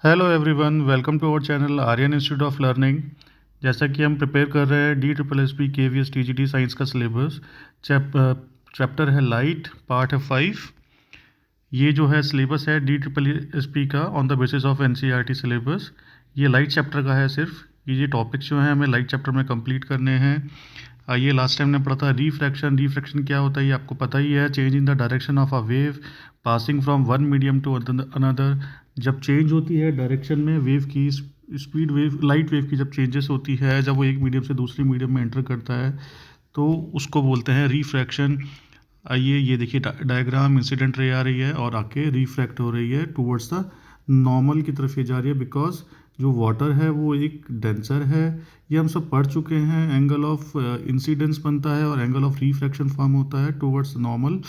Hello everyone, welcome to our channel Aryan institute of learning. जैसा कि हम प्रिपेयर कर रहे हैं DSSS KVS TGT साइंस का सिलेबस। चैप्टर है लाइट, पार्ट है 5। ये जो है सिलेबस है DSSS का on the basis of NCERT syllabus. ये लाइट चैप्टर का है। सिर्फ ये टॉपिक्स जो हैं हमें लाइट चैप्टर में कंप्लीट करने हैं। ये लास्ट टाइम ने पढ़ा था रिफ्रैक्शन। रिफ्रैक्शन क्या होता है ये आपको पता ही है। Change in the direction of a wave passing from one medium to another. जब चेंज होती है डायरेक्शन में वेव की, स्पीड वेव, लाइट वेव की जब चेंजेस होती है, जब वो एक मीडियम से दूसरी मीडियम में एंटर करता है तो उसको बोलते हैं रिफ्रैक्शन। आइए ये देखिए डायग्राम, इंसिडेंट रे आ रही है और आके रिफ्रैक्ट हो रही है टूवर्ड्स द नॉर्मल की तरफ ये जा रही है, बिकॉज जो वाटर है वो एक डेंसर है। ये हम सब पढ़ चुके हैं। एंगल ऑफ इंसिडेंस बनता है और एंगल ऑफ रिफ्रैक्शन फॉर्म होता है टूवर्ड्स नॉर्मल।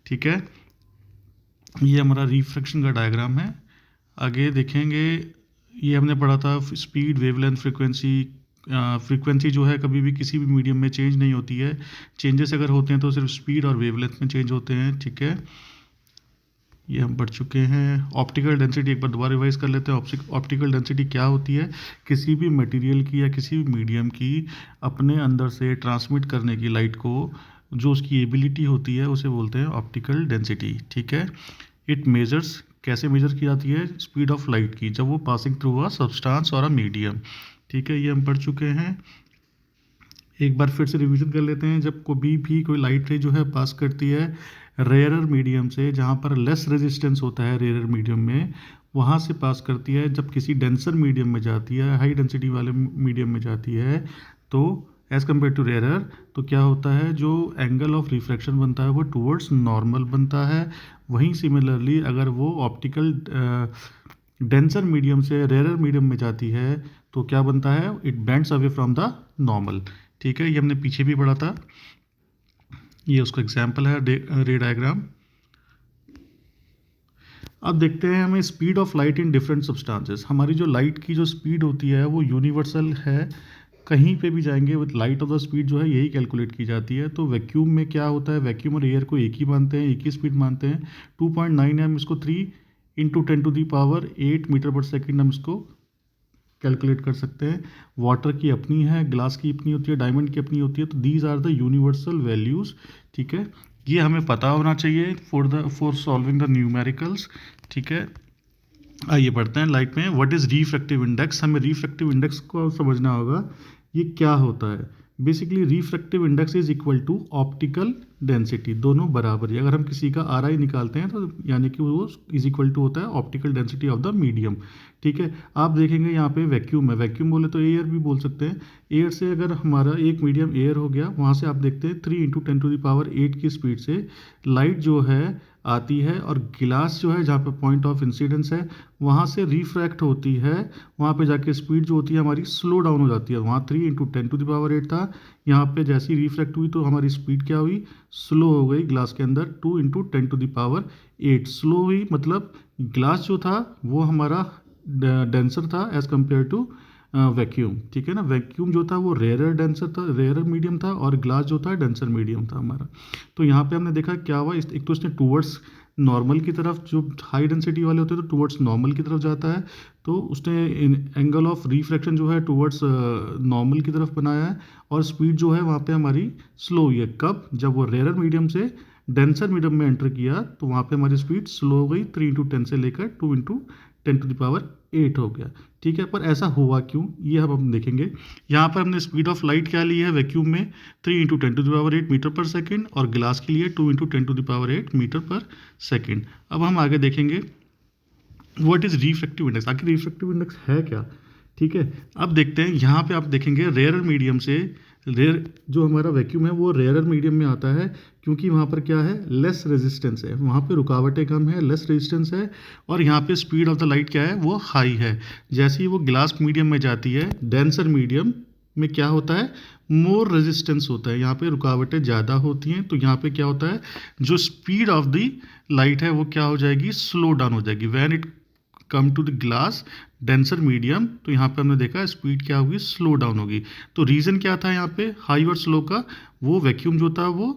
ठीक है, ये हमारा रिफ्रैक्शन का डायग्राम है। आगे देखेंगे, ये हमने पढ़ा था स्पीड, वेवलेंथ, फ्रीक्वेंसी। फ्रीक्वेंसी जो है कभी भी किसी भी मीडियम में चेंज नहीं होती है। चेंजेस अगर होते हैं तो सिर्फ स्पीड और वेवलेंथ में चेंज होते हैं। ठीक है, ये हम पढ़ चुके हैं। ऑप्टिकल डेंसिटी एक बार दोबारा रिवाइज कर लेते हैं। ऑप्टिकल डेंसिटी क्या होती है? किसी भी मटेरियल की या किसी भी मीडियम की अपने अंदर से ट्रांसमिट करने की लाइट को जो उसकी एबिलिटी होती है उसे बोलते हैं ऑप्टिकल डेंसिटी। ठीक है, इट मेजर्स, कैसे मेजर की जाती है? स्पीड ऑफ लाइट की, जब वो पासिंग थ्रू अ सब्सटेंस और अ मीडियम। ठीक है, ये हम पढ़ चुके हैं। एक बार फिर से रिवीजन कर लेते हैं। जब कभी भी कोई लाइट रे जो है पास करती है रेयरर मीडियम से, जहाँ पर लेस रेजिस्टेंस होता है रेयरर मीडियम में, वहाँ से पास करती है। जब किसी डेंसर मीडियम में जाती है, हाई डेंसिटी वाले मीडियम में जाती है, तो एज़ कम्पेयर टू रेयरर, तो क्या होता है, जो एंगल ऑफ रिफ्रैक्शन बनता है वो टूवर्ड्स नॉर्मल बनता है। वहीं सिमिलरली अगर वो ऑप्टिकल डेंसर मीडियम से रेयरर मीडियम में जाती है तो क्या बनता है? It bends away from the normal. ठीक है, ये हमने पीछे भी पढ़ा था। ये उसका एग्जाम्पल है रे डायग्राम। अब देखते हैं हमें speed of light in different substances. हमारी जो लाइट की जो स्पीड होती है वो यूनिवर्सल है। कहीं पे भी जाएंगे with light of the speed जो है यही कैलकुलेट की जाती है। तो वैक्यूम में क्या होता है, वैक्यूम और एयर को एक ही मानते हैं, एक ही स्पीड मानते हैं। 2.9 हम इसको 3 इंटू 10⁸ मीटर पर सेकेंड हम इसको कैलकुलेट कर सकते हैं। वाटर की अपनी है, ग्लास की अपनी होती है, डायमंड की अपनी होती है। तो these are the universal values. ठीक है, ये हमें पता होना चाहिए फॉर सॉल्विंग द न्यूमेरिकल्स। ठीक है, आइए पढ़ते हैं लाइट में। What is refractive index? हमें रिफ्रैक्टिव इंडेक्स को समझना होगा। ये क्या होता है? Basically refractive index is equal to optical density, दोनों बराबर है। अगर हम किसी का RI निकालते हैं तो यानी कि वो इज इक्वल टू होता है optical density of the medium. ठीक है, आप देखेंगे यहाँ पे वैक्यूम है। वैक्यूम बोले तो एयर भी बोल सकते हैं। एयर से अगर हमारा एक मीडियम एयर हो गया, वहाँ से आप देखते हैं 3 इंटू 10⁸ की स्पीड से लाइट जो है आती है, और गिलास जो है जहाँ पे पॉइंट ऑफ इंसिडेंस है वहाँ से रिफ्रैक्ट होती है। वहाँ पे जाके स्पीड जो होती है हमारी स्लो डाउन हो जाती है। वहाँ 3 इंटू 10⁸ था, यहाँ पे जैसी रिफ्रैक्ट हुई तो हमारी स्पीड क्या हुई? स्लो हो गई। ग्लास के अंदर 2 इंटू 10⁸ स्लो हुई, मतलब ग्लास जो था वो हमारा डेंसर था एज़ कम्पेयर टू वैक्यूम। ठीक है ना, वैक्यूम जो था वो रेयरर डेंसर था, रेयरर मीडियम था, और ग्लास जो था डेंसर मीडियम था हमारा। तो यहाँ पे हमने देखा क्या हुआ, एक तो इसने टूवर्ड्स नॉर्मल की तरफ, जो हाई डेंसिटी वाले होते हैं तो टूवर्ड्स नॉर्मल की तरफ जाता है, तो उसने एंगल ऑफ रिफ्रैक्शन जो है टूवर्ड्स नॉर्मल की तरफ बनाया है। और स्पीड जो है वहाँ पे हमारी स्लो हुई है। कब? जब वो रेयरर मीडियम से डेंसर मीडियम में एंटर किया तो वहाँ पे हमारी स्पीड स्लो हो गई। 3 इंटू 10 से लेकर 2 इंटू 10⁸ हो गया। ठीक है, पर ऐसा हुआ क्यों ये हम देखेंगे। यहाँ पर हमने स्पीड ऑफ लाइट क्या ली है वैक्यूम में? 3 इंटू 10⁸ मीटर पर सेकेंड, और गिलास के लिए 2 इंटू 10⁸ मीटर पर सेकेंड। अब हम आगे देखेंगे व्हाट इज़ रिफ्रैक्टिव इंडेक्स। आखिर रिफ्रैक्टिव इंडेक्स है क्या? ठीक है, अब देखते हैं। यहाँ पे आप देखेंगे रेयरर मीडियम से, रेयर जो हमारा वैक्यूम है वो रेयरर मीडियम में आता है, क्योंकि वहाँ पर क्या है, लेस रेजिस्टेंस है, वहाँ पे रुकावटें कम है, लेस रेजिस्टेंस है, और यहाँ पे स्पीड ऑफ द लाइट क्या है, वो हाई है। जैसे ही वो ग्लास मीडियम में जाती है, डेंसर मीडियम में क्या होता है, मोर रेजिस्टेंस होता है, यहाँ पे रुकावटें ज़्यादा होती हैं। तो यहाँ पे क्या होता है, जो स्पीड ऑफ द लाइट है वो क्या हो जाएगी, स्लो डाउन हो जाएगी। When it come to the glass denser medium, तो यहाँ पे हमने देखा स्पीड क्या होगी, स्लो डाउन होगी। तो रीज़न क्या था यहाँ पे हाई और स्लो का? वो वैक्यूम जो था वो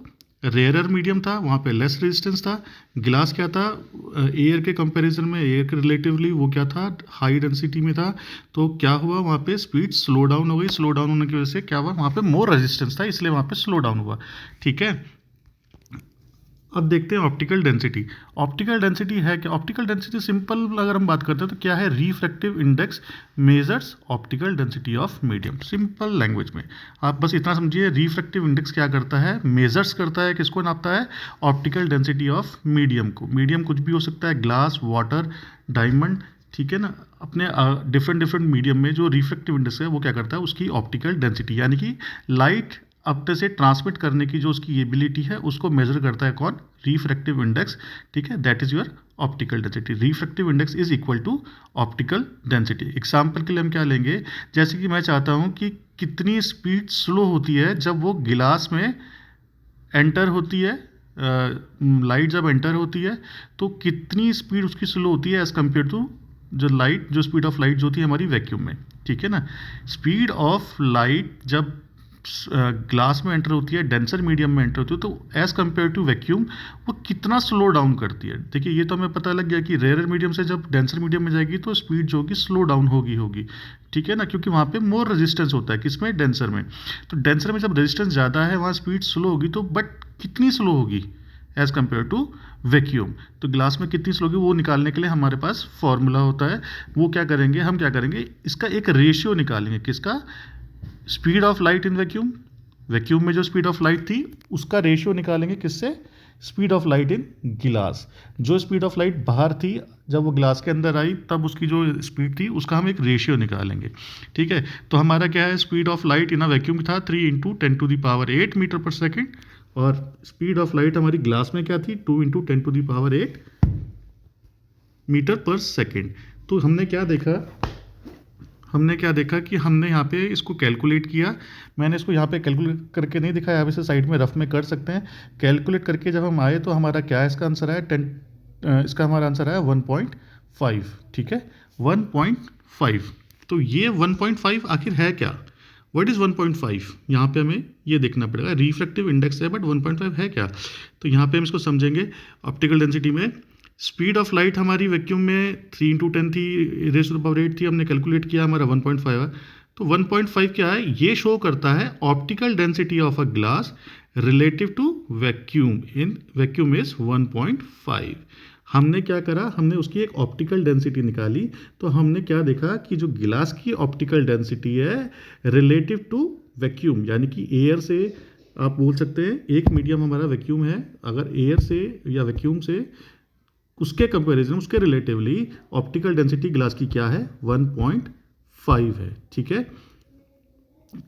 रेयरर मीडियम था, वहाँ पे लेस रेजिस्टेंस था। गिलास क्या था, एयर के कंपैरिजन में, एयर के रिलेटिवली वो क्या था, हाई डेंसिटी में था। तो क्या हुआ, वहाँ पे स्पीड स्लो डाउन हो गई। स्लो डाउन होने की वजह से क्या हुआ, वहाँ पे मोर रेजिस्टेंस था, इसलिए वहाँ पे स्लो डाउन हुआ। ठीक है, अब देखते हैं ऑप्टिकल डेंसिटी। ऑप्टिकल डेंसिटी है क्या, ऑप्टिकल डेंसिटी सिंपल अगर हम बात करते हैं तो क्या है, refractive index measures optical density of medium. Simple language में आप बस इतना समझिए, रिफ्रैक्टिव इंडेक्स क्या करता है, मेजर्स करता है, किसको नापता है, ऑप्टिकल डेंसिटी ऑफ मीडियम को। मीडियम कुछ भी हो सकता है, ग्लास, वाटर, डायमंड, ठीक है ना। अपने डिफरेंट डिफरेंट मीडियम में जो रिफ्रैक्टिव इंडेक्स है वो क्या करता है, उसकी ऑप्टिकल डेंसिटी यानी कि लाइट अपने से ट्रांसमिट करने की जो उसकी एबिलिटी है उसको मेजर करता है कौन, रिफ्रैक्टिव इंडेक्स। ठीक है, that is your optical density. Refractive index is equal to optical density. Example के लिए हम क्या लेंगे, जैसे कि मैं चाहता हूँ कि कितनी स्पीड स्लो होती है जब वो गिलास में एंटर होती है, लाइट जब एंटर होती है तो कितनी स्पीड उसकी स्लो होती है एज कम्पेयर टू जो लाइट, जो स्पीड ऑफ लाइट जो होती है हमारी वैक्यूम में। ठीक है ना, स्पीड ऑफ लाइट जब ग्लास में एंटर होती है, डेंसर मीडियम में एंटर होती है, तो एज कम्पेयर टू वैक्यूम वो कितना स्लो डाउन करती है। देखिए ये तो हमें पता लग गया कि रेयर मीडियम से जब डेंसर मीडियम में जाएगी तो स्पीड जो होगी स्लो डाउन होगी। ठीक है ना, क्योंकि वहाँ पे मोर रेजिस्टेंस होता है, किसमें, डेंसर में। तो डेंसर में जब रेजिस्टेंस ज़्यादा है वहाँ स्पीड स्लो होगी, तो बट कितनी स्लो होगी एज कम्पेयर टू वैक्यूम। तो ग्लास में कितनी स्लो होगी वो निकालने के लिए हमारे पास फॉर्मूला होता है। वो क्या करेंगे, हम क्या करेंगे, इसका एक रेशियो निकालेंगे, किसका, speed of light in vacuum, vacuum में जो स्पीड ऑफ लाइट थी उसका रेशियो निकालेंगे, किससे, स्पीड ऑफ लाइट इन गिलास। जो स्पीड ऑफ लाइट बाहर थी जब वो ग्लास के अंदर आई तब उसकी जो स्पीड थी उसका हम एक रेशियो निकालेंगे। ठीक है, तो हमारा क्या है, speed of light in a vacuum था 3 इंटू 10⁸ मीटर पर सेकेंड, और स्पीड ऑफ लाइट हमारी ग्लास में क्या थी, 2 इंटू 10⁸ मीटर पर सेकेंड। तो हमने क्या देखा कि हमने यहाँ पे इसको कैलकुलेट किया। मैंने इसको यहाँ पे कैलकुलेट करके नहीं दिखाया, आप इसे साइड में रफ में कर सकते हैं। कैलकुलेट करके जब हम आए तो हमारा क्या है, इसका आंसर है 10, इसका हमारा आंसर है 1.5। ठीक है, 1.5। तो ये 1.5 आखिर है क्या, व्हाट इज़ 1.5, यहाँ पे हमें ये देखना पड़ेगा। रिफ्रैक्टिव इंडेक्स है बट 1.5 है क्या, तो यहाँ पे हम इसको समझेंगे। ऑप्टिकल डेंसिटी में स्पीड ऑफ लाइट हमारी वैक्यूम में 3 इंटू 10 थी, रेज़ टू द पावर 8 थी, हमने कैलकुलेट किया, हमारा 1.5 है। तो 1.5 क्या है, ये शो करता है optical density of a glass relative to vacuum, in vacuum is 1.5। हमने क्या करा, हमने उसकी एक ऑप्टिकल डेंसिटी निकाली। तो हमने क्या देखा कि जो गिलास की ऑप्टिकल डेंसिटी है रिलेटिव टू वैक्यूम, यानी कि एयर से आप बोल सकते हैं, एक मीडियम हमारा वैक्यूम है, अगर एयर से या वैक्यूम से उसके कंपैरिजन, उसके रिलेटिवली ऑप्टिकल डेंसिटी ग्लास की क्या है, 1.5 है। ठीक है,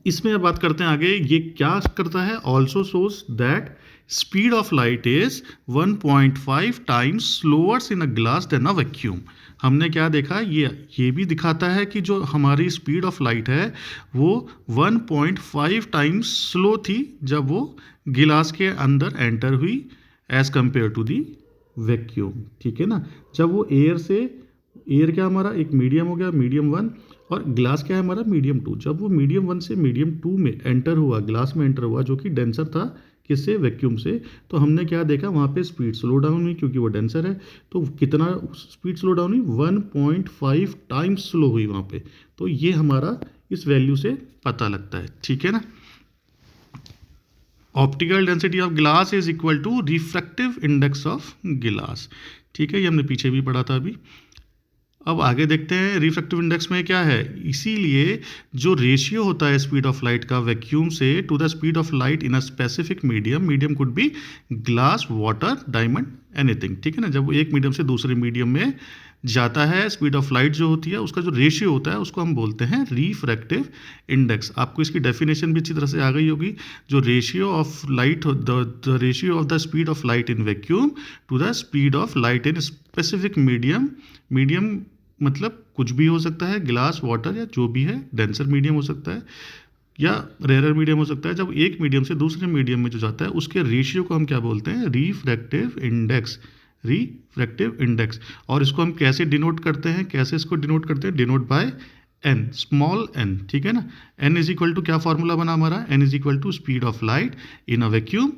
इसमें अब बात करते हैं आगे, ये क्या करता है, also shows that speed of light is 1.5 times slower in a glass than a vacuum. हमने क्या देखा, ये भी दिखाता है कि जो हमारी स्पीड ऑफ लाइट है वो 1.5 टाइम्स स्लो थी जब वो गिलास के अंदर एंटर हुई as compare to the vacuum. ठीक है ना, जब वो एयर क्या हमारा एक मीडियम हो गया, मीडियम 1, और ग्लास क्या है हमारा, मीडियम 2। जब वो मीडियम 1 से मीडियम 2 में एंटर हुआ, ग्लास में एंटर हुआ, जो कि डेंसर था, किससे, वैक्यूम से, तो हमने क्या देखा, वहाँ पे स्पीड स्लो डाउन हुई क्योंकि वो डेंसर है। तो कितना स्पीड स्लो डाउन हुई, 1.5 टाइम्स स्लो हुई वहाँ पे। तो ये हमारा इस वैल्यू से पता लगता है। ठीक है ना, optical density of glass is equal to refractive index of glass. ठीक है, ये हमने पीछे भी पढ़ा था अभी। अब आगे देखते हैं रिफ्रैक्टिव इंडेक्स में क्या है। इसीलिए जो रेशियो होता है स्पीड ऑफ लाइट का वैक्यूम से to the speed of light in a specific medium could be glass, water, diamond, anything. ठीक है ना, जब वो एक मीडियम से दूसरे मीडियम में जाता है, स्पीड ऑफ लाइट जो होती है उसका जो रेशियो होता है उसको हम बोलते हैं रिफ्रैक्टिव इंडेक्स। आपको इसकी डेफिनेशन भी अच्छी तरह से आ गई होगी। जो ratio of light, the ratio of the speed of light in vacuum to the speed of light in specific medium मतलब कुछ भी हो सकता है, ग्लास, वाटर, या जो भी है, डेंसर मीडियम हो सकता है या रेयरर मीडियम हो सकता है। जब एक मीडियम से दूसरे मीडियम में जो जाता है उसके रेशियो को हम क्या बोलते हैं, रिफ्रैक्टिव इंडेक्स। Refractive index. और इसको हम कैसे डिनोट करते हैं, denote by n, small n. ठीक है ना, एन इज इक्वल टू क्या फॉर्मूला बना हमारा, n is equal to speed of light in a vacuum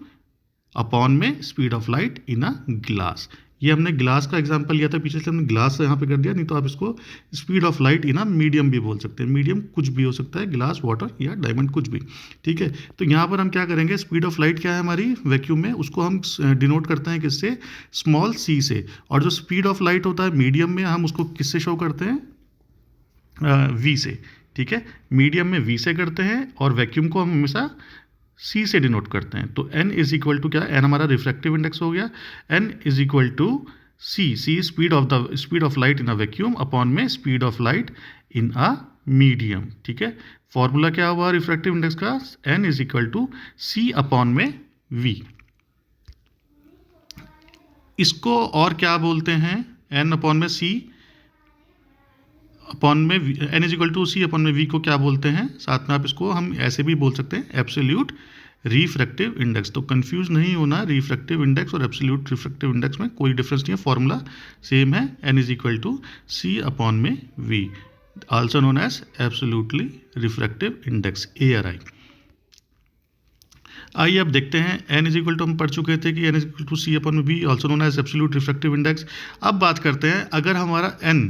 upon में speed of light in a glass. ये हमने ग्लास का एग्जांपल लिया था पीछे, से हमने ग्लास यहाँ पे कर दिया, नहीं तो आप इसको speed of light in a medium भी बोल सकते हैं। मीडियम कुछ भी हो सकता है, ग्लास, वाटर या डायमंड, कुछ भी, ठीक है। तो यहाँ पर हम क्या करेंगे, स्पीड ऑफ लाइट क्या है हमारी वैक्यूम में, उसको हम डिनोट करते हैं किससे, स्मॉल सी से। और जो स्पीड ऑफ लाइट होता है मीडियम में, हम उसको किससे शो करते हैं, वी से, ठीक है। मीडियम में वी से करते हैं और वैक्यूम को हम हमेशा सी से डिनोट करते हैं। तो n इज इक्वल टू क्या, n हमारा रिफ्रैक्टिव इंडेक्स हो गया, n is equal to c speed of light in a vacuum upon में speed of light in a medium, ठीक है। फॉर्मूला क्या हुआ रिफ्रैक्टिव इंडेक्स का, n is equal to c upon में v। इसको और क्या बोलते हैं, n अपॉन में सी अपॉन में n is equal to c upon में v को क्या बोलते हैं, साथ में आप इसको हम ऐसे भी बोल सकते हैं, एब्सोल्यूट रिफ्रैक्टिव इंडेक्स। तो कंफ्यूज नहीं होना, रिफ्रैक्टिव इंडेक्स और एब्सोल्यूट रिफ्रैक्टिव इंडेक्स में कोई डिफरेंस नहीं है, फॉर्मूला सेम है, n is equal to c upon में v, also known as absolutely refractive index, ARI। आइए अब देखते हैं, n इज इक्वल टू हम पढ़ चुके थे कि n is equal to c upon में v, also known as absolute refractive index. अब बात करते हैं, अगर हमारा n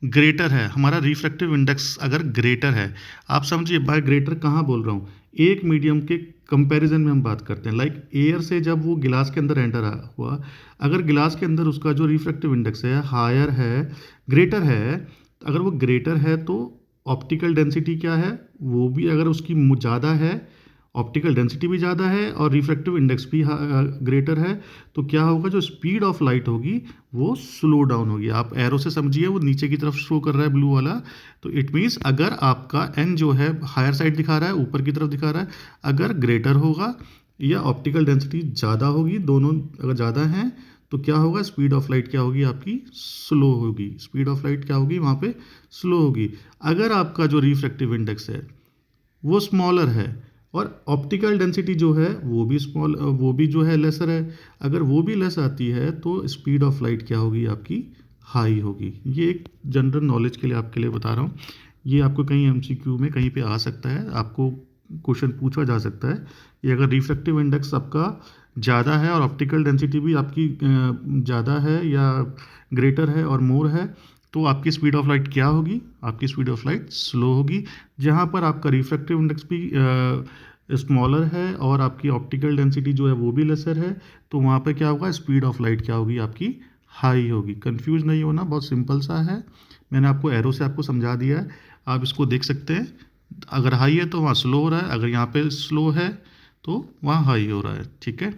ग्रेटर है, हमारा रिफ्रैक्टिव इंडेक्स अगर ग्रेटर है, आप समझिए बाय ग्रेटर कहाँ बोल रहा हूँ, एक मीडियम के कंपैरिजन में हम बात करते हैं, लाइक एयर से जब वो गिलास के अंदर एंटर हुआ, अगर गिलास के अंदर उसका जो रिफ्रैक्टिव इंडेक्स है हायर है, ग्रेटर है, अगर वो ग्रेटर है तो ऑप्टिकल डेंसिटी क्या है, वो भी अगर उसकी ज़्यादा है, ऑप्टिकल डेंसिटी भी ज़्यादा है और रिफ्रैक्टिव इंडेक्स भी ग्रेटर है, तो क्या होगा, जो स्पीड ऑफ लाइट होगी वो स्लो डाउन होगी। आप एरो से समझिए, वो नीचे की तरफ शो कर रहा है ब्लू वाला, तो इट मीन्स अगर आपका n जो है हायर साइड दिखा रहा है, ऊपर की तरफ दिखा रहा है, अगर ग्रेटर होगा या ऑप्टिकल डेंसिटी ज़्यादा होगी, दोनों अगर ज़्यादा हैं, तो क्या होगा, स्पीड ऑफ लाइट क्या होगी आपकी, स्लो होगी। स्पीड ऑफ लाइट क्या होगी वहाँ पे, स्लो होगी। अगर आपका जो रिफ्रैक्टिव इंडेक्स है वो स्मॉलर है और ऑप्टिकल डेंसिटी जो है वो भी जो है लेसर है, अगर वो भी लेस आती है तो स्पीड ऑफ लाइट क्या होगी आपकी, हाई होगी। ये एक जनरल नॉलेज के लिए आपके लिए बता रहा हूँ, ये आपको कहीं MCQ में कहीं पे आ सकता है, आपको क्वेश्चन पूछा जा सकता है। ये अगर रिफ्रैक्टिव इंडेक्स आपका ज़्यादा है और ऑप्टिकल डेंसिटी भी आपकी ज़्यादा है या ग्रेटर है और मोर है, तो आपकी स्पीड ऑफ लाइट क्या होगी, आपकी स्पीड ऑफ लाइट स्लो होगी। जहाँ पर आपका रिफ्रैक्टिव इंडेक्स भी स्मॉलर है और आपकी ऑप्टिकल डेंसिटी जो है वो भी लेसर है, तो वहाँ पर क्या होगा, स्पीड ऑफ लाइट क्या होगी आपकी, हाई होगी। कंफ्यूज नहीं होना, बहुत सिंपल सा है, मैंने आपको एरो से आपको समझा दिया है, आप इसको देख सकते हैं। अगर हाई है तो वहाँ स्लो हो रहा है, अगर यहाँ पे स्लो है तो वहाँ हाई हो रहा है, ठीक है।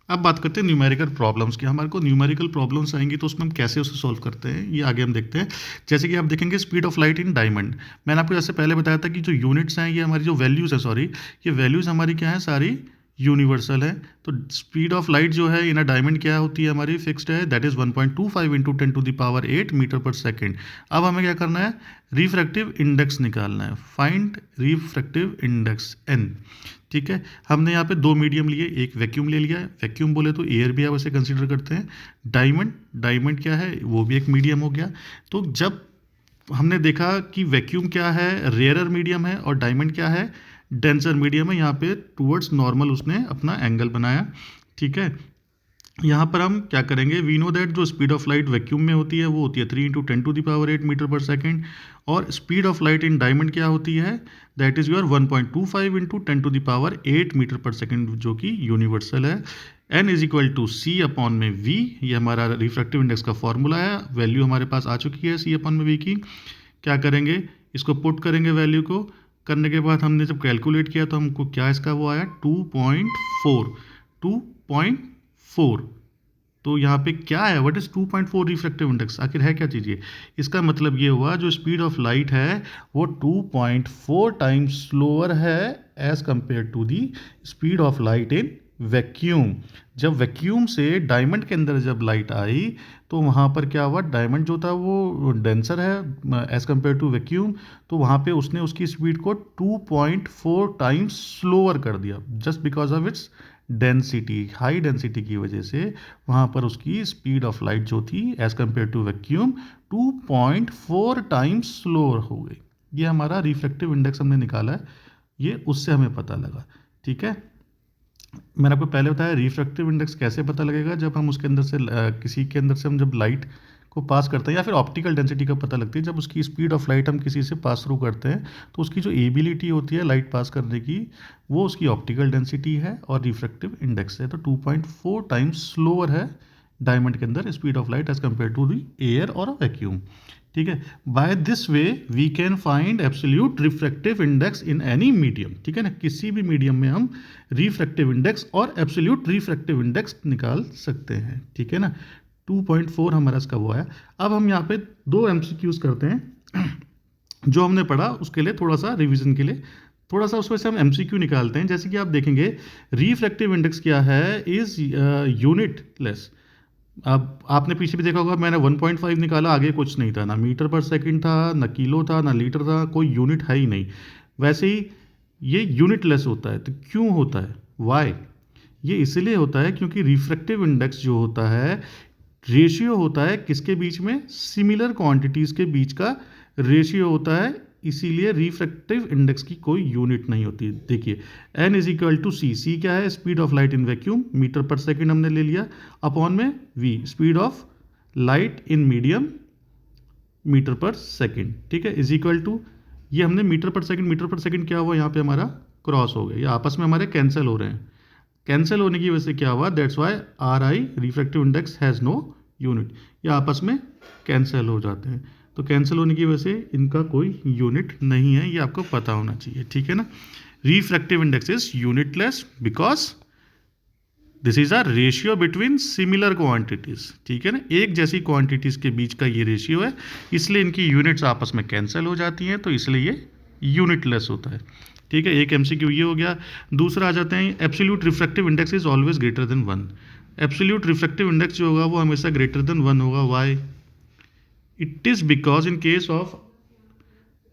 अब बात करते हैं न्यूमेरिकल प्रॉब्लम्स की। हमारे को न्यूमेरिकल प्रॉब्लम्स आएंगी तो उसमें हम कैसे उसे सॉल्व करते हैं, ये आगे हम देखते हैं। जैसे कि आप देखेंगे speed of light in diamond, मैंने आपको जैसे पहले बताया था कि जो यूनिट्स हैं, ये हमारी जो वैल्यूज़ है, सॉरी, ये वैल्यूज़ हमारी क्या है, सारी यूनिवर्सल है। तो स्पीड ऑफ लाइट जो है इन अ डायमंड क्या होती है हमारी, फिक्स्ड है, that is 1.25 into 10⁸ metre per second. अब हमें क्या करना है, रिफ्रैक्टिव इंडेक्स निकालना है, फाइंड रिफ्रैक्टिव इंडेक्स n, ठीक है। हमने यहाँ पे दो मीडियम लिए, एक वैक्यूम ले लिया है, वैक्यूम बोले तो एयर भी आप ऐसे कंसिडर करते हैं। डायमंड क्या है, वो भी एक मीडियम हो गया। तो जब हमने देखा कि वैक्यूम क्या है, रेयरर मीडियम है, और डायमंड क्या है, डेंसर मीडियम है, यहाँ पे टूवर्ड्स नॉर्मल उसने अपना एंगल बनाया, ठीक है। यहाँ पर हम क्या करेंगे, वी नो दैट जो स्पीड ऑफ लाइट वैक्यूम में होती है वो होती है 3 इंटू 10⁸ मीटर पर सेकेंड, और speed of light in diamond क्या होती है, that is your 1.25 into 10⁸ metre per second, जो कि यूनिवर्सल है। n is equal to c upon में v, ये हमारा रिफ्रैक्टिव इंडेक्स का फॉर्मूला है, वैल्यू हमारे पास आ चुकी है सी अपॉन में v की। क्या करेंगे, इसको पुट करेंगे, वैल्यू को करने के बाद हमने जब कैलकुलेट किया तो हमको क्या इसका वो आया, 2.4। तो यहाँ पे क्या है, व्हाट इज़ 2.4 रिफ्रैक्टिव इंडेक्स, आखिर है क्या चीज़ ये। इसका मतलब ये हुआ जो स्पीड ऑफ लाइट है वो 2.4 टाइम्स स्लोअर है as compare to the speed of light in vacuum. जब वैक्यूम से डायमंड के अंदर जब लाइट आई तो वहाँ पर क्या हुआ, डायमंड जो था वो डेंसर है एज कंपेयर टू वैक्यूम, तो वहाँ पे उसने उसकी स्पीड को 2.4 टाइम्स स्लोअर कर दिया, just because of its density, high density की वजह से वहाँ पर उसकी स्पीड ऑफ लाइट जो थी as compare to vacuum 2.4 times slower हो गई। ये हमारा रिफ्रैक्टिव इंडेक्स हमने निकाला है, ये उससे हमें पता लगा, ठीक है। मैंने आपको पहले बताया रिफ्रैक्टिव इंडेक्स कैसे पता लगेगा, जब हम उसके अंदर से किसी के अंदर से हम जब लाइट को पास करते हैं, या फिर ऑप्टिकल डेंसिटी का पता लगती है जब उसकी स्पीड ऑफ लाइट हम किसी से पास थ्रू करते हैं, तो उसकी जो एबिलिटी होती है लाइट पास करने की, वो उसकी ऑप्टिकल डेंसिटी है और रिफ्रैक्टिव इंडेक्स है। तो 2.4 टाइम्स स्लोअर है डायमंड के अंदर speed of light as compare to the air और वैक्यूम। ठीक है, by this way we can find absolute refractive index in any medium. ठीक है ना, किसी भी मीडियम में हम रिफ्रैक्टिव इंडेक्स और एब्सोल्यूट रिफ्रैक्टिव इंडेक्स निकाल सकते हैं। ठीक है ना, 2.4 हमारा इसका वो है। अब हम यहाँ पे दो एमसीक्यूज करते हैं जो हमने पढ़ा, उसके लिए थोड़ा सा रिवीजन के लिए थोड़ा सा उसमें से हम एमसीक्यू निकालते हैं। जैसे कि आप देखेंगे रिफ्रैक्टिव इंडेक्स क्या है, इज यूनिट लेस। अब आपने पीछे भी देखा होगा, मैंने 1.5 निकाला, आगे कुछ नहीं था, ना मीटर पर सेकंड था, ना किलो था, ना लीटर था, कोई यूनिट है ही नहीं। वैसे ही ये यूनिटलेस होता है। तो क्यों होता है, वाई? ये इसलिए होता है क्योंकि रिफ्रैक्टिव इंडेक्स जो होता है रेशियो होता है किसके बीच में, सिमिलर क्वांटिटीज़ के बीच का रेशियो होता है, इसीलिए रिफ्रैक्टिव इंडेक्स की कोई यूनिट नहीं होती। देखिए n is equal to C, C क्या है, speed of light in vacuum, metre पर सेकंड हमने ले लिया, अपॉन में v, speed of light in medium, metre पर सेकंड। ठीक है, इज इक्वल टू, ये हमने मीटर पर सेकंड क्या हुआ, यहाँ पे हमारा क्रॉस हो गया, ये आपस में हमारे कैंसिल हो रहे हैं। कैंसिल होने की वजह से क्या हुआ, that's why R I refractive index has no unit, ये आपस में कैंसिल हो जाते हैं। तो कैंसिल होने की वजह से इनका कोई यूनिट नहीं है, ये आपको पता होना चाहिए। ठीक है ना, refractive index is unitless because this is a ratio between similar quantities. ठीक है ना, एक जैसी क्वांटिटीज के बीच का ये रेशियो है, इसलिए इनकी यूनिट्स आपस में कैंसिल हो जाती हैं, तो इसलिए ये यूनिटलेस होता है। ठीक है, एक एमसीक्यू ये हो गया। दूसरा आ जाते हैं, absolute refractive index is always greater than 1। Absolute refractive index जो होगा वो हमेशा ग्रेटर देन 1 होगा। Why? It is because in case of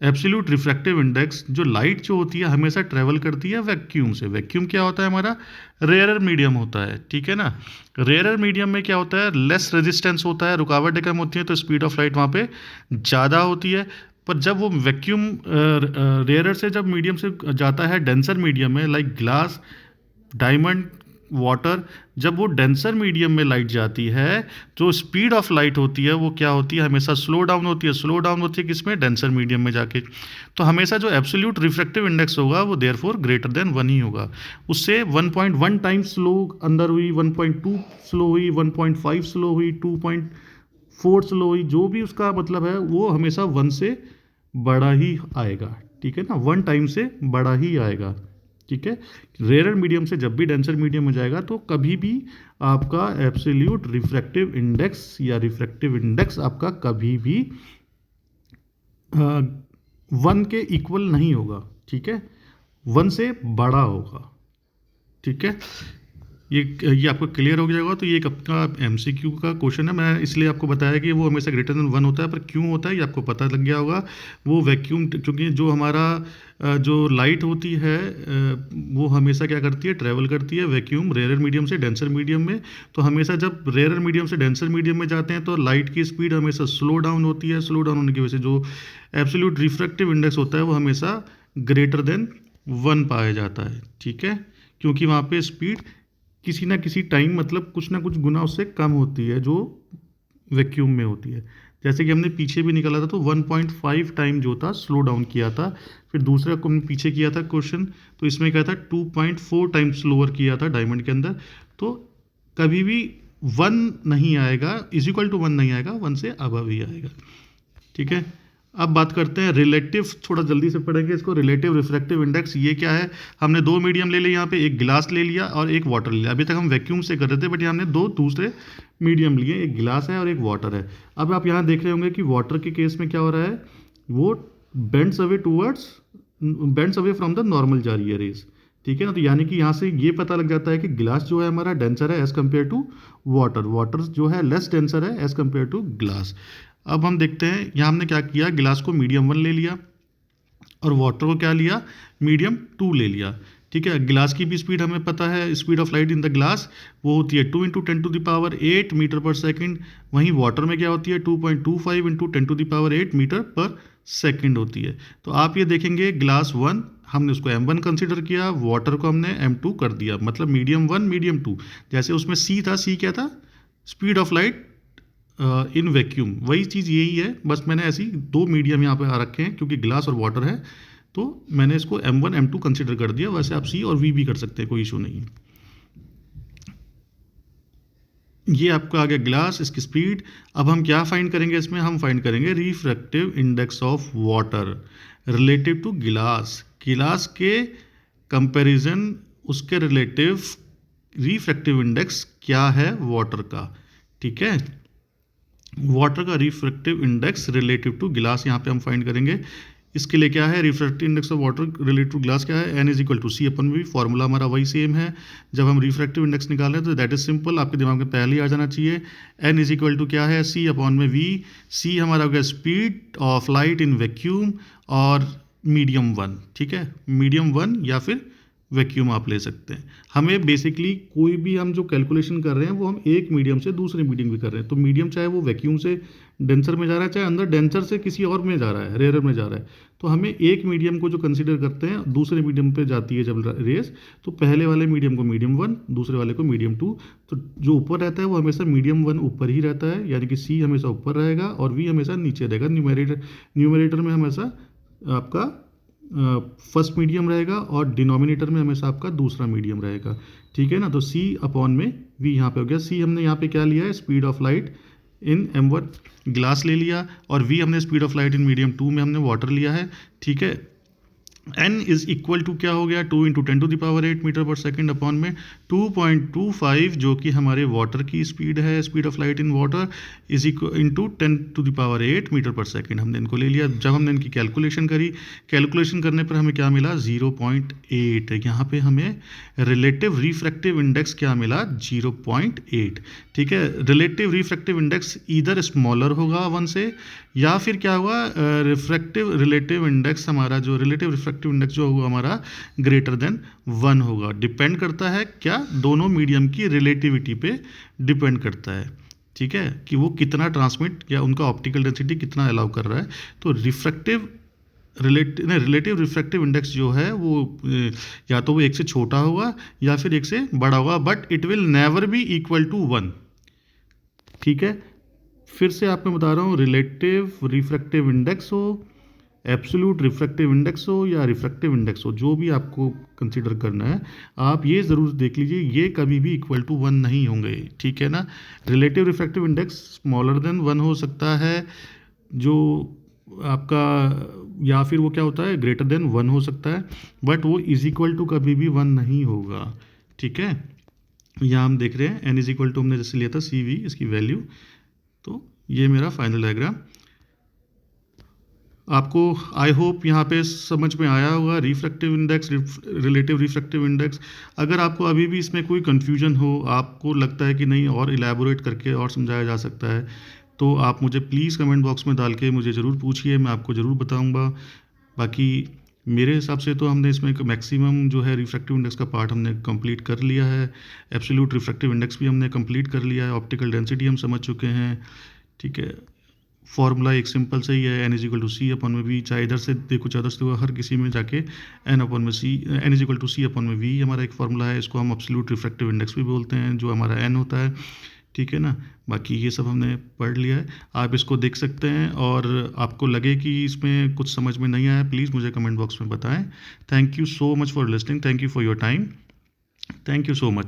absolute refractive index, जो लाइट जो होती है हमेशा ट्रेवल करती है वैक्यूम से। वैक्यूम क्या होता है, हमारा रेयरर मीडियम होता है। ठीक है ना, रेयरर मीडियम में क्या होता है, लेस रेजिस्टेंस होता है, रुकावटें कम होती हैं, तो स्पीड ऑफ लाइट वहाँ पे ज़्यादा होती है। पर जब वो वैक्यूम रेयरर से जब मीडियम से जाता है डेंसर मीडियम में, लाइक ग्लास, डायमंड, वाटर, जब वो डेंसर मीडियम में लाइट जाती है, जो स्पीड ऑफ लाइट होती है वो क्या होती है, हमेशा स्लो डाउन होती है। स्लो डाउन होती है किसमें, डेंसर मीडियम में जाके। तो हमेशा जो एब्सोल्यूट रिफ्रैक्टिव इंडेक्स होगा वो देयरफॉर ग्रेटर देन 1 ही होगा। उससे 1.1 टाइम्स स्लो अंदर हुई, 1.2 स्लो हुई, 1.5 स्लो हुई, 2.4 स्लो हुई, जो भी उसका मतलब है वो हमेशा 1 से बड़ा ही आएगा। ठीक है ना, 1 टाइम से बड़ा ही आएगा। ठीक है, रेयरर मीडियम से जब भी डेंसर मीडियम में जाएगा तो कभी भी आपका एब्सोल्यूट रिफ्रैक्टिव इंडेक्स या रिफ्रैक्टिव इंडेक्स आपका कभी भी 1 के इक्वल नहीं होगा। ठीक है, 1 से बड़ा होगा। ठीक है, ये आपको क्लियर हो जाएगा। तो ये एक आपका एमसीक्यू का क्वेश्चन है, मैं इसलिए आपको बताया कि वो हमेशा ग्रेटर देन 1 होता है। पर क्यों होता है ये आपको पता लग गया होगा। वो वैक्यूम, क्योंकि जो हमारा जो लाइट होती है वो हमेशा क्या करती है, ट्रैवल करती है वैक्यूम रेयरर मीडियम से डेंसर मीडियम में। तो हमेशा जब रेयरर मीडियम से डेंसर मीडियम में जाते हैं तो लाइट की स्पीड हमेशा स्लो डाउन होती है। स्लो डाउन होने की वजह से जो एब्सोल्यूट रिफ्रैक्टिव इंडेक्स होता है वो हमेशा ग्रेटर देन 1 पाया जाता है। ठीक है, क्योंकि वहाँ पे स्पीड किसी ना किसी टाइम, मतलब कुछ ना कुछ गुना उससे कम होती है जो वैक्यूम में होती है। जैसे कि हमने पीछे भी निकाला था तो 1.5 टाइम जो था स्लो डाउन किया था। फिर दूसरा को हमने पीछे किया था क्वेश्चन, तो इसमें क्या था 2.4 टाइम स्लोअर किया था डायमंड के अंदर। तो कभी भी 1 नहीं आएगा, इज इक्वल टू 1 नहीं आएगा, 1 से अबव ही आएगा। ठीक है, अब बात करते हैं रिलेटिव, थोड़ा जल्दी से पढ़ेंगे इसको। रिलेटिव रिफ्रैक्टिव इंडेक्स ये क्या है, हमने 2 मीडियम ले लिए यहाँ पे, एक गिलास ले लिया और एक वाटर ले लिया। अभी तक हम वैक्यूम से कर रहे थे, बट यहाँ हमने 2 दूसरे मीडियम लिए, एक गिलास है और एक वाटर है। अब आप यहाँ देख रहे होंगे कि वाटर के केस में क्या हो रहा है, वो bends away from the normal जा रही है रेज। ठीक है ना, तो यानी कि यहाँ से ये पता लग जाता है कि गिलास जो है हमारा डेंसर है as compare to water, water जो है लेस डेंसर है एज कम्पेयर टू ग्लास। अब हम देखते हैं यहाँ हमने क्या किया, गिलास को मीडियम 1 ले लिया और वाटर को क्या लिया, मीडियम 2 ले लिया। ठीक है, गिलास की भी स्पीड हमें पता है, speed of light in the glass वो होती है 2 × 10⁸ मीटर पर सेकंड। वहीं वाटर में क्या होती है 2.25 × 10⁸ मीटर पर सेकंड होती है। तो आप ये देखेंगे ग्लास 1 हमने उसको M1 कंसिडर किया, वाटर को हमने M2 कर दिया, मतलब मीडियम 1 मीडियम 2। जैसे उसमें C था, C क्या था? Speed of light in vacuum, वही चीज़ यही है, बस मैंने ऐसी दो मीडियम यहाँ पे आ रखे हैं क्योंकि ग्लास और वाटर है, तो मैंने इसको M1 M2 कंसिडर कर दिया। वैसे आप C और V भी कर सकते हैं, कोई इशू नहीं है। ये आपका आ गया ग्लास, इसकी स्पीड। अब हम क्या फाइंड करेंगे इसमें? हम फाइंड करेंगे refractive index of water relative to glass. Glass के कंपैरिजन उसके रिलेटिव रिफ्रैक्टिव इंडेक्स क्या है वाटर का, ठीक है। वाटर का रिफ्रैक्टिव इंडेक्स रिलेटिव टू गिलास यहाँ पे हम फाइंड करेंगे। इसके लिए क्या है? Refractive index of water relative to glass क्या है? N is equal to C upon V, formula हमारा वही सेम है। जब हम रिफ्रैक्टिव इंडेक्स निकाल रहे हैं तो दैट इज सिंपल, आपके दिमाग में पहले ही आ जाना चाहिए। N इज इक्वल टू क्या है? C अपॉन में V। C हमारा हो गया speed of light in vacuum और मीडियम 1, ठीक है। मीडियम 1 या फिर वैक्यूम आप ले सकते हैं। हमें बेसिकली कोई भी हम जो कैलकुलेशन कर रहे हैं वो हम एक मीडियम से दूसरे मीडियम भी कर रहे हैं, तो मीडियम चाहे वो वैक्यूम से डेंसर में जा रहा है, चाहे अंदर डेंसर से किसी और में जा रहा है, रेयर में जा रहा है, तो हमें एक मीडियम को जो कंसीडर करते हैं, दूसरे मीडियम पे जाती है जब रेस, तो पहले वाले मीडियम को मीडियम 1, दूसरे वाले को मीडियम 2। तो जो ऊपर रहता है वो हमेशा मीडियम 1 ऊपर ही रहता है, यानी कि C हमेशा ऊपर रहेगा और V हमेशा नीचे रहेगा। न्यूमरेटर में हमेशा आपका फर्स्ट मीडियम रहेगा और डिनोमिनेटर में हमेशा आपका दूसरा मीडियम रहेगा, ठीक है ना। तो C अपॉन में V यहाँ पे हो गया। C हमने यहाँ पे क्या लिया है? Speed of light in M1 glass ले लिया, और V हमने speed of light in medium 2 में हमने वाटर लिया है, ठीक है। N इज इक्वल टू क्या हो गया? 2 × 10⁸ मीटर पर सेकेंड अपॉन में 2.25, जो कि हमारे वाटर की स्पीड है, speed of light in water is equal to 10⁸ metre per second. हमने इनको ले लिया। जब हमने इनकी कैलकुलेशन करी, कैलकुलेशन करने पर हमें क्या मिला? 0.8। यहाँ पे हमें रिलेटिव रिफ्रैक्टिव इंडेक्स क्या मिला? 0.8, ठीक है। रिलेटिव रिफ्रैक्टिव इंडेक्स इधर स्मॉलर होगा 1 से, या फिर क्या हुआ? रिफ्रैक्टिव रिलेटिव इंडेक्स हमारा जो रिलेटिव रिफ्रैक्टिव इंडेक्स जो होगा हमारा ग्रेटर देन 1 होगा। डिपेंड करता है क्या? दोनों मीडियम की रिलेटिविटी पे डिपेंड करता है, ठीक है, कि वो कितना ट्रांसमिट या उनका ऑप्टिकल डेंसिटी कितना अलाउ कर रहा है। तो रिलेटिव रिफ्रैक्टिव इंडेक्स जो है वो या तो वो 1 से छोटा होगा या फिर 1 से बड़ा होगा, but it will never be equal to 1, ठीक है। फिर से आपको बता रहा हूँ, रिलेटिव रिफ्रैक्टिव इंडेक्स हो, एब्सोल्यूट रिफ्रैक्टिव इंडेक्स हो या रिफ्रैक्टिव इंडेक्स हो, जो भी आपको कंसीडर करना है, आप ये ज़रूर देख लीजिए, ये कभी भी इक्वल टू 1 नहीं होंगे, ठीक है ना। Relative refractive index smaller than 1 हो सकता है जो आपका, या फिर वो क्या होता है? ग्रेटर देन 1 हो सकता है, बट वो इज इक्वल टू कभी भी 1 नहीं होगा, ठीक है। यहाँ हम देख रहे हैं N इज इक्वल टू हमने जैसे लिया था CV, इसकी वैल्यू। तो ये मेरा फाइनल डायग्राम आपको आई होप यहाँ पे समझ में आया होगा। Refractive index, relative refractive index. अगर आपको अभी भी इसमें कोई कन्फ्यूजन हो, आपको लगता है कि नहीं और इलेबोरेट करके और समझाया जा सकता है, तो आप मुझे प्लीज़ कमेंट बॉक्स में डाल के मुझे ज़रूर पूछिए, मैं आपको ज़रूर बताऊँगा। बाकी मेरे हिसाब से तो हमने इसमें मैक्सिमम जो है रिफ्रैक्टिव इंडेक्स का पार्ट हमने कंप्लीट कर लिया है। एब्सोल्यूट रिफ्रैक्टिव इंडेक्स भी हमने कंप्लीट कर लिया है। ऑप्टिकल डेंसिटी हम समझ चुके हैं, ठीक है। फॉर्मूला एक सिंपल से ही है, N is equal to C upon में V, चाहे इधर से देखो चाहे उधर से देखो, हर किसी में जाके N अपॉन में N is equal to C upon में V हमारा एक फॉर्मूला है। इसको हम एब्सोल्यूट रिफ्रैक्टिव इंडेक्स भी बोलते हैं, जो हमारा N होता है, ठीक है ना। बाकी ये सब हमने पढ़ लिया है, आप इसको देख सकते हैं, और आपको लगे कि इसमें कुछ समझ में नहीं आया, प्लीज़ मुझे कमेंट बॉक्स में बताएं। Thank you so much for listening, thank you for your time, thank you so much.